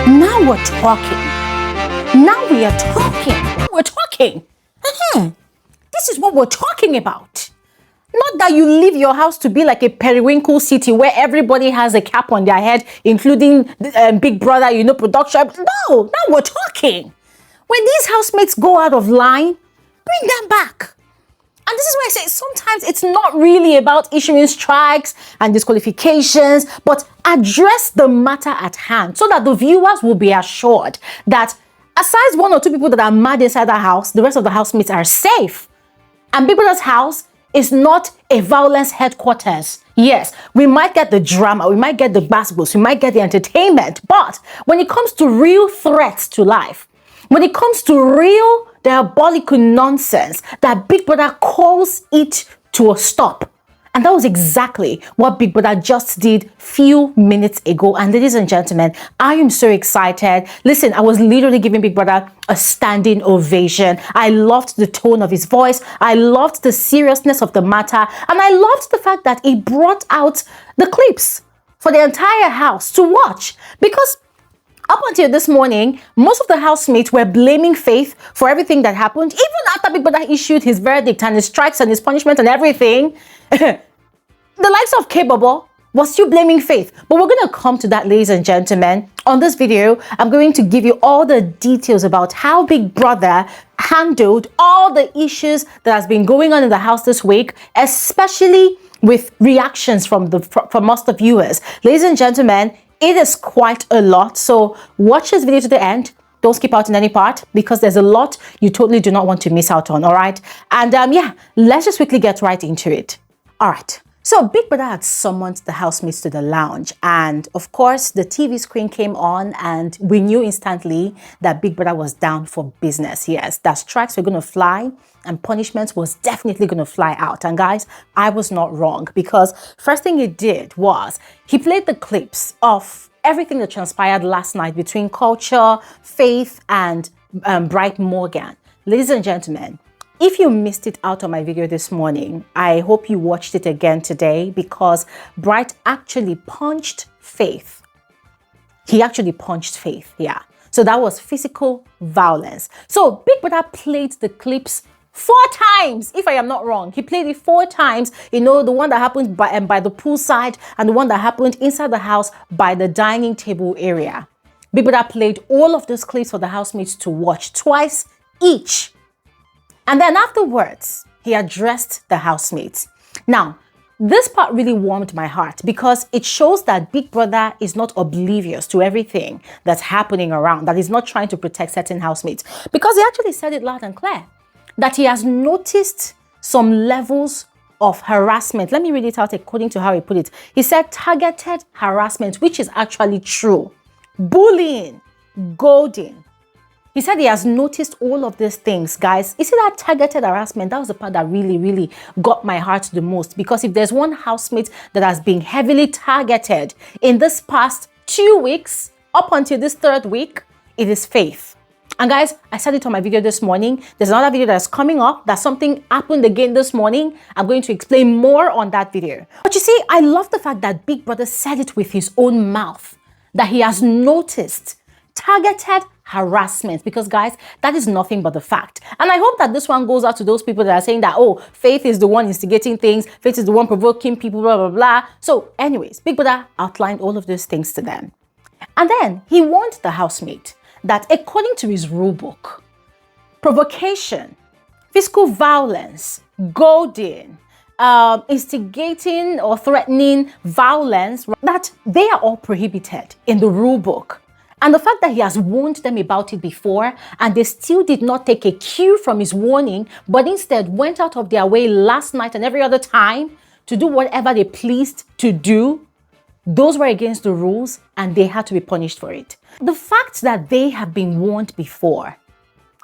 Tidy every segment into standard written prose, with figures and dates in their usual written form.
Now we're talking. Now we are talking. We're talking. This is what we're talking about. Not that you leave your house to be like a periwinkle city where everybody has a cap on their head, including Big Brother, production. No, now we're talking. When these housemates go out of line, bring them back. And this is why I say sometimes it's not really about issuing strikes and disqualifications, but address the matter at hand so that the viewers will be assured that aside one or two people that are mad inside the house, the rest of the housemates are safe. And Big Brother's house is not a violence headquarters. Yes, we might get the drama, we might get the basketballs, we might get the entertainment, but when it comes to real threats to life, when it comes to real diabolical nonsense, that Big Brother calls it to a stop. And that was exactly what Big Brother just did few minutes ago. And ladies and gentlemen, I am so excited. Listen, I was literally giving Big Brother a standing ovation. I loved the tone of his voice. I loved the seriousness of the matter. And I loved the fact that he brought out the clips for the entire house to watch. Because up until this morning, most of the housemates were blaming Faith for everything that happened. Even after Big Brother issued his verdict and his strikes and his punishment and everything, the likes of K-Bobo was still blaming Faith. But we're going to come to that, ladies and gentlemen. On this video, I'm going to give you all the details about how Big Brother handled all the issues that has been going on in the house this week, especially with reactions from most of the viewers. Ladies and gentlemen, it is quite a lot, so watch this video to the end. Don't skip out in any part because there's a lot you totally do not want to miss out on, all right? And yeah, let's just quickly get right into it. All right, so Big Brother had summoned the housemates to the lounge, and of course, the TV screen came on, and we knew instantly that Big Brother was down for business. Yes, that strikes were going to fly, and punishments was definitely going to fly out. And guys, I was not wrong, because first thing he did was he played the clips of everything that transpired last night between Culture, Faith, and Bright Morgan. Ladies and gentlemen, if you missed it out on my video this morning, I hope you watched it again today, because Bright actually punched Faith. He actually punched Faith, yeah. So that was physical violence. So Big Brother played the clips 4 times, if I am not wrong. He played it 4 times. The one that happened by the poolside and the one that happened inside the house by the dining table area. Big Brother played all of those clips for the housemates to watch twice each. And then afterwards, he addressed the housemates. Now, this part really warmed my heart because it shows that Big Brother is not oblivious to everything that's happening around, that he's not trying to protect certain housemates, because he actually said it loud and clear that he has noticed some levels of harassment. Let me read it out according to how he put it. He said targeted harassment, which is actually true. Bullying, goading. He said he has noticed all of these things, guys. You see that targeted harassment? That was the part that really, really got my heart the most. Because if there's one housemate that has been heavily targeted in this past 2 weeks, up until this 3rd week, it is Faith. And guys, I said it on my video this morning. There's another video that's coming up that something happened again this morning. I'm going to explain more on that video. But you see, I love the fact that Big Brother said it with his own mouth, that he has noticed targeted harassment, because guys, that is nothing but the fact. And I hope that this one goes out to those people that are saying that, oh, Faith is the one instigating things, Faith is the one provoking people, blah, blah, blah. So anyways, Big Brother outlined all of those things to them. And then he warned the housemate that according to his rule book, provocation, physical violence, goading, instigating or threatening violence, that they are all prohibited in the rule book. And the fact that he has warned them about it before and they still did not take a cue from his warning, but instead went out of their way last night and every other time to do whatever they pleased to do, those were against the rules and they had to be punished for it. The fact that they have been warned before,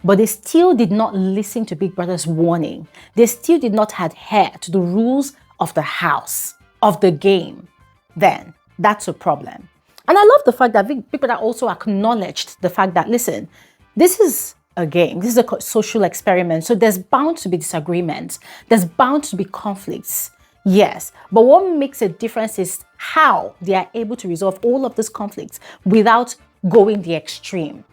but they still did not listen to Big Brother's warning, they still did not adhere to the rules of the house, of the game, then that's a problem. And I love the fact that Big Brother also acknowledged the fact that, listen, this is a game, this is a social experiment, so there's bound to be disagreements, there's bound to be conflicts. Yes, but what makes a difference is how they are able to resolve all of these conflicts without going the extreme.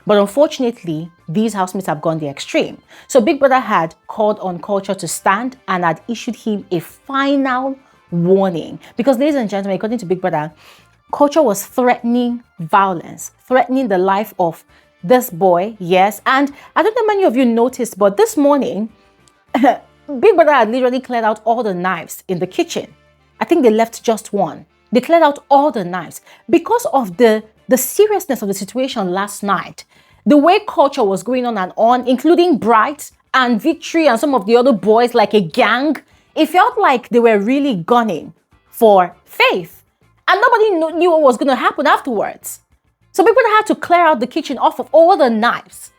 But unfortunately, these housemates have gone the extreme. So Big Brother had called on Culture to stand and had issued him a final warning. Because, ladies and gentlemen, according to Big Brother, Culture was threatening violence, threatening the life of this boy, yes. And I don't know many of you noticed, but this morning, Big Brother had literally cleared out all the knives in the kitchen. I think they left just one. They cleared out all the knives because of the seriousness of the situation last night. The way Culture was going on and on, including Brites and Victory and some of the other boys like a gang, it felt like they were really gunning for Faith. And nobody knew what was going to happen afterwards. So Big Brother had to clear out the kitchen off of all the knives.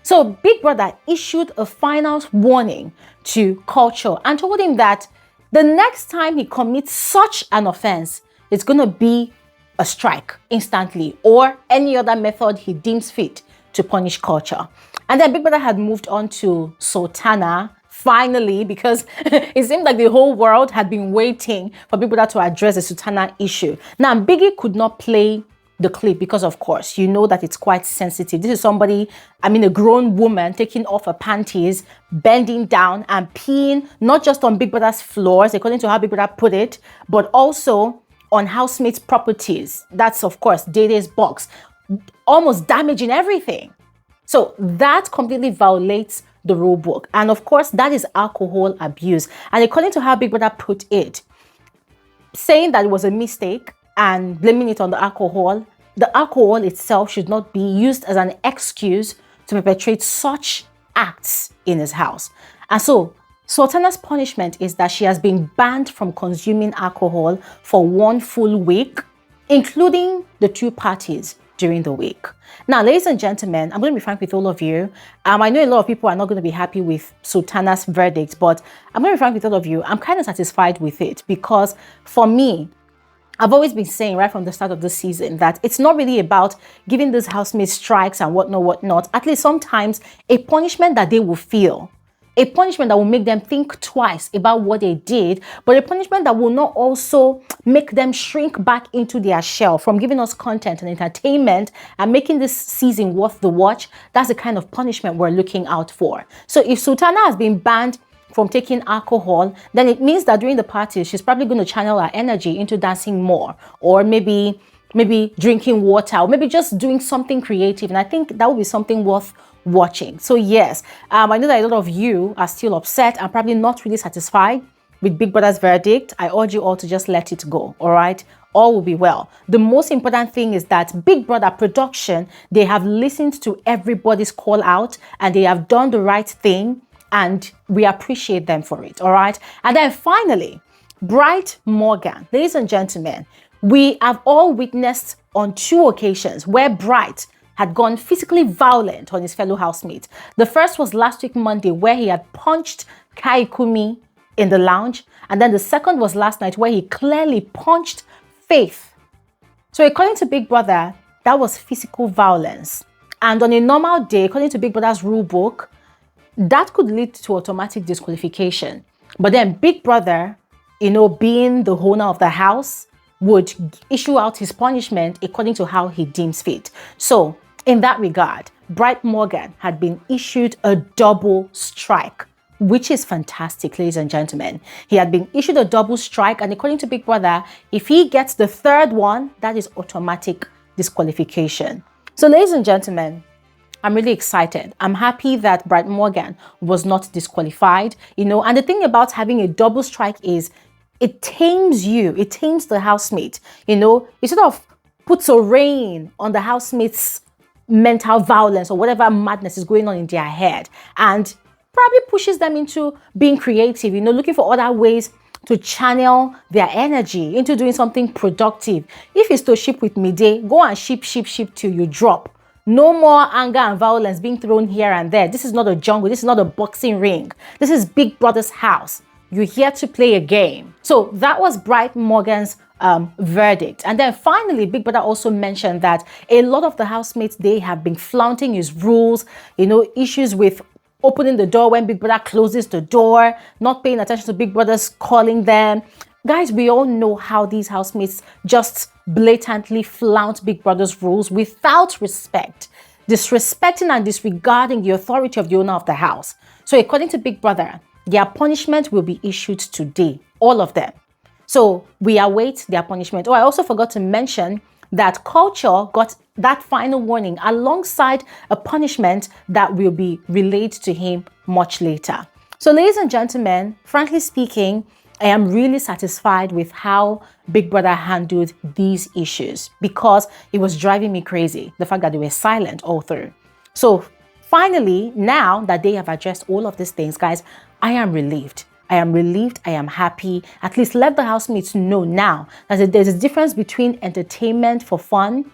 So Big Brother issued a final warning to Culture and told him that the next time he commits such an offense, it's going to be a strike instantly or any other method he deems fit to punish Culture. And then Big Brother had moved on to Sultana, finally, because it seemed like the whole world had been waiting for Big Brother to address the Sultana issue. Now, Biggie could not play the clip because, of course, you know that it's quite sensitive. This is somebody, a grown woman taking off her panties, bending down and peeing, not just on Big Brother's floors, according to how Big Brother put it, but also on housemates' properties. That's, of course, Dede's box, almost damaging everything. So that completely violates the rule book. And of course, that is alcohol abuse. And according to how Big Brother put it, saying that it was a mistake and blaming it on the alcohol itself should not be used as an excuse to perpetrate such acts in his house. And so Sultana's punishment is that she has been banned from consuming alcohol for 1 full week, including the 2 parties during the week. Now, ladies and gentlemen, I'm going to be frank with all of you. I know a lot of people are not going to be happy with Sultana's verdict, but I'm going to be frank with all of you. I'm kind of satisfied with it because for me, I've always been saying right from the start of the season that it's not really about giving these housemates strikes and whatnot. At least sometimes a punishment that they will feel, a punishment that will make them think twice about what they did, but a punishment that will not also make them shrink back into their shell from giving us content and entertainment and making this season worth the watch. That's the kind of punishment we're looking out for. So if Sultana has been banned from taking alcohol, then it means that during the party, she's probably going to channel her energy into dancing more, or maybe drinking water, or maybe just doing something creative. And I think that would be something worth watching. So yes, I know that a lot of you are still upset and probably not really satisfied with Big Brother's verdict. I urge you all to just let it go, all right? All will be well. The most important thing is that Big Brother production, they have listened to everybody's call out and they have done the right thing, and we appreciate them for it, all right? And then finally, Bright Morgan. Ladies and gentlemen, we have all witnessed on 2 occasions where Bright had gone physically violent on his fellow housemate. The first was last week, Monday, where he had punched Kaikumi in the lounge. And then the second was last night where he clearly punched Faith. So according to Big Brother, that was physical violence. And on a normal day, according to Big Brother's rule book, that could lead to automatic disqualification. But then Big Brother, being the owner of the house, would issue out his punishment according to how he deems fit. So in that regard, Bright Morgan had been issued a double strike, which is fantastic, ladies and gentlemen. He had been issued a double strike, and according to Big Brother, if he gets the third one, that is automatic disqualification. So ladies and gentlemen, I'm really excited. I'm happy that Bright Morgan was not disqualified, and the thing about having a double strike is it tames you, it tames the housemate, it sort of puts a rein on the housemate's mental violence or whatever madness is going on in their head, and probably pushes them into being creative, looking for other ways to channel their energy into doing something productive. If it's to ship with Mide, go and ship till you drop. No more anger and violence being thrown here and there. This is not a jungle. This is not a boxing ring. This is Big Brother's house. You're here to play a game. So that was Bright Morgan's verdict. And then finally, Big Brother also mentioned that a lot of the housemates, they have been flaunting his rules, issues with opening the door when Big Brother closes the door, not paying attention to Big Brother's calling them. Guys, we all know how these housemates just blatantly flout Big Brother's rules without respect, disrespecting and disregarding the authority of the owner of the house. So according to Big Brother, their punishment will be issued today, all of them. So we await their punishment. Oh, I also forgot to mention that Culture got that final warning alongside a punishment that will be relayed to him much later. So ladies and gentlemen, frankly speaking, I am really satisfied with how Big Brother handled these issues because it was driving me crazy, the fact that they were silent all through. So finally, now that they have addressed all of these things, guys, I am relieved. I am relieved. I am happy. At least let the housemates know now that there's a difference between entertainment for fun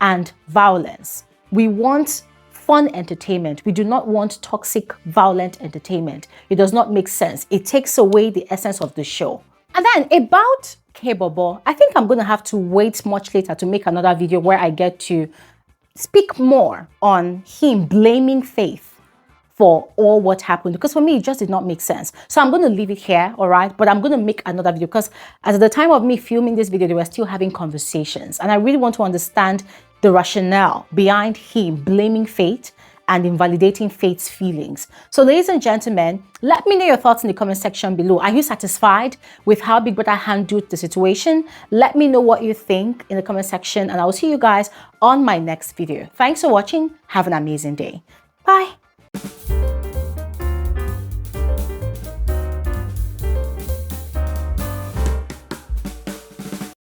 and violence. We want fun entertainment. We do not want toxic, violent entertainment. It does not make sense. It takes away the essence of the show. And then about K-Bobo, I think I'm going to have to wait much later to make another video where I get to speak more on him blaming Faith for all what happened, because for me it just did not make sense. So I'm going to leave it here, all right? But I'm going to make another video because at the time of me filming this video, they were still having conversations, and I really want to understand the rationale behind him blaming Faith and invalidating Faith's feelings. So ladies and gentlemen, let me know your thoughts in the comment section below. Are you satisfied with how Big Brother handled the situation? Let me know what you think in the comment section, and I will see you guys on my next video. Thanks for watching. Have an amazing day. Bye.